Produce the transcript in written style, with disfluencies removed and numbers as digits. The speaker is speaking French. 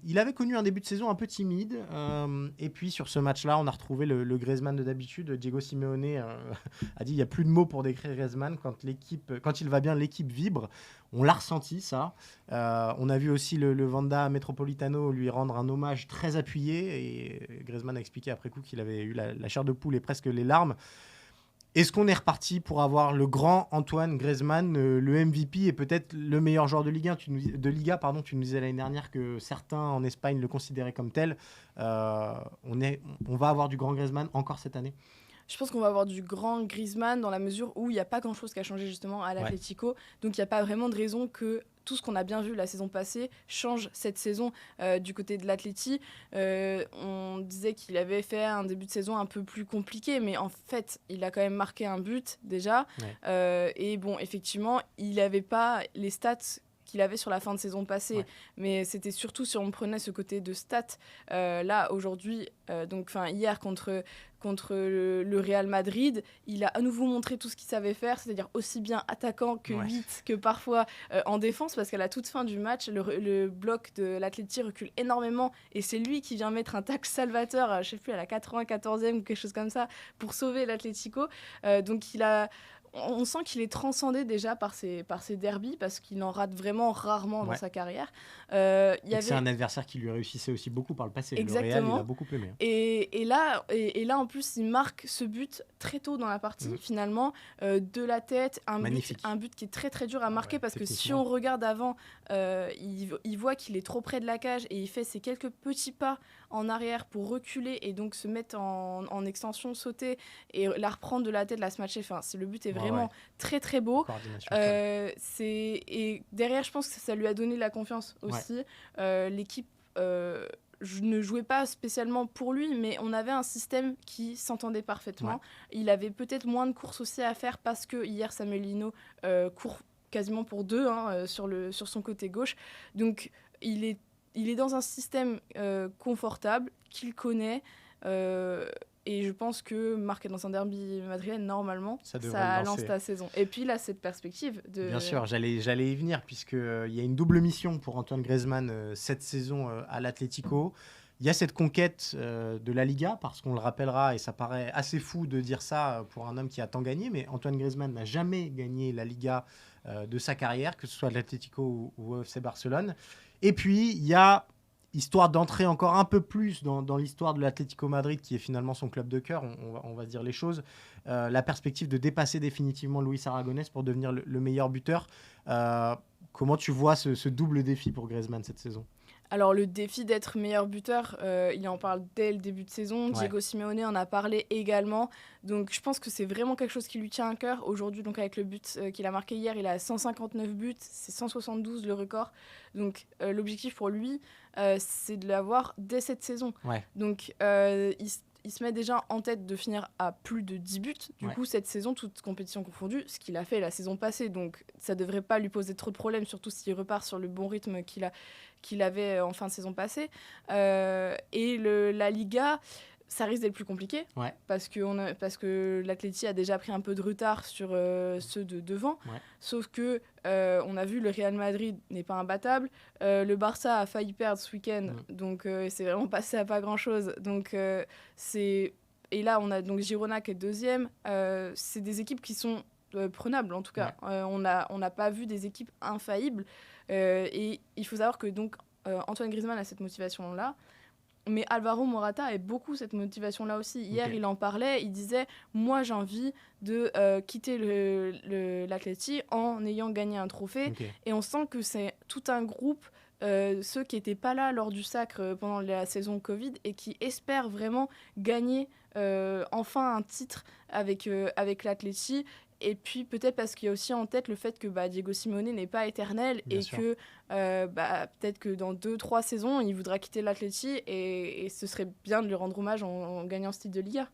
Il avait connu un début de saison un peu timide. Et puis, sur ce match-là, on a retrouvé le Griezmann de d'habitude. Diego Simeone a dit il n'y a plus de mots pour décrire Griezmann. Quand il va bien, l'équipe vibre. On l'a ressenti, ça. On a vu aussi le Wanda Metropolitano lui rendre un hommage très appuyé. Et Griezmann a expliqué après coup qu'il avait eu la chair de poule et presque les larmes. Est-ce qu'on est reparti pour avoir le grand Antoine Griezmann, le MVP et peut-être le meilleur joueur de Liga Tu nous disais l'année dernière que certains en Espagne le considéraient comme tel. On va avoir du grand Griezmann encore cette année. Je pense qu'on va avoir du grand Griezmann dans la mesure où il n'y a pas grand-chose qui a changé justement à l'Atlético. Ouais. Donc il n'y a pas vraiment de raison que tout ce qu'on a bien vu la saison passée change cette saison du côté de l'Atleti. On disait qu'il avait fait un début de saison un peu plus compliqué, mais en fait, il a quand même marqué un but déjà. Ouais. Et bon, effectivement, il n'avait pas les stats qu'il avait sur la fin de saison passée, ouais. Mais c'était surtout si on prenait ce côté de stats. Là, aujourd'hui, hier contre le Real Madrid, il a à nouveau montré tout ce qu'il savait faire, c'est-à-dire aussi bien attaquant que 8, que parfois en défense, parce qu'à la toute fin du match, le bloc de l'Atleti recule énormément, et c'est lui qui vient mettre un tacle salvateur, je ne sais plus, à la 94e ou quelque chose comme ça, pour sauver l'Atlético. Donc on sent qu'il est transcendé déjà par ses derbys, parce qu'il en rate vraiment rarement dans sa carrière. C'est un adversaire qui lui réussissait aussi beaucoup par le passé. Exactement. Le Real, il a beaucoup aimé. Et là, en plus, il marque ce but très tôt dans la partie, finalement, de la tête. Un but qui est très, très dur à marquer, parce que si on regarde avant, il voit qu'il est trop près de la cage et il fait ses quelques petits pas en arrière pour reculer et donc se mettre en extension, sauter et la reprendre de la tête, la smatcher. Enfin, le but est vraiment très, très beau. Et derrière, je pense que ça lui a donné la confiance aussi. L'équipe... je ne jouais pas spécialement pour lui, mais on avait un système qui s'entendait parfaitement. Il avait peut-être moins de courses aussi à faire, parce que hier, Samuel Lino court quasiment pour 2 sur son côté gauche. Donc, il est dans un système confortable, qu'il connaît. Et je pense que marquer dans un derby madrilène, normalement, ça lance ta saison. Et puis là, cette perspective de... Bien sûr, j'allais y venir, puisqu'il y a une double mission pour Antoine Griezmann cette saison à l'Atlético. Il y a cette conquête de la Liga, parce qu'on le rappellera, et ça paraît assez fou de dire ça pour un homme qui a tant gagné, mais Antoine Griezmann n'a jamais gagné la Liga de sa carrière, que ce soit l'Atlético ou FC Barcelone. Et puis, il y a... histoire d'entrer encore un peu plus dans l'histoire de l'Atlético Madrid, qui est finalement son club de cœur, on va dire les choses, la perspective de dépasser définitivement Luis Aragonés pour devenir le meilleur buteur. Comment tu vois ce double défi pour Griezmann cette saison ? Alors, le défi d'être meilleur buteur, il en parle dès le début de saison. Diego Simeone en a parlé également. Donc, je pense que c'est vraiment quelque chose qui lui tient à cœur. Aujourd'hui, donc, avec le but qu'il a marqué hier, il a 159 buts. C'est 172 le record. Donc, l'objectif pour lui, c'est de l'avoir dès cette saison. Donc, il se met déjà en tête de finir à plus de 10 buts, du coup, cette saison, toute compétition confondue, ce qu'il a fait la saison passée. Donc, ça ne devrait pas lui poser trop de problèmes, surtout s'il repart sur le bon rythme qu'il avait en fin de saison passée. Et la Liga, ça risque d'être plus compliqué, parce que l'Atleti a déjà pris un peu de retard sur ceux de devant. Sauf que on a vu, le Real Madrid n'est pas imbattable. Le Barça a failli perdre ce week-end, donc c'est vraiment passé à pas grand-chose. Donc, et là, on a donc Girona qui est deuxième. C'est des équipes qui sont prenables, en tout cas. On n'a pas vu des équipes infaillibles. Et il faut savoir que donc, Antoine Griezmann a cette motivation-là. Mais Alvaro Morata a beaucoup cette motivation-là aussi. Hier, il en parlait, il disait « Moi, j'ai envie de quitter l'Atleti en ayant gagné un trophée. » Et on sent que c'est tout un groupe, ceux qui n'étaient pas là lors du sacre pendant la saison Covid, et qui espèrent vraiment gagner enfin un titre avec l'Atleti. Et puis peut-être parce qu'il y a aussi en tête le fait que Diego Simeone n'est pas éternel. Bien sûr. Que peut-être que dans 2-3 saisons, il voudra quitter l'Atleti, et ce serait bien de lui rendre hommage en gagnant ce titre de Liga.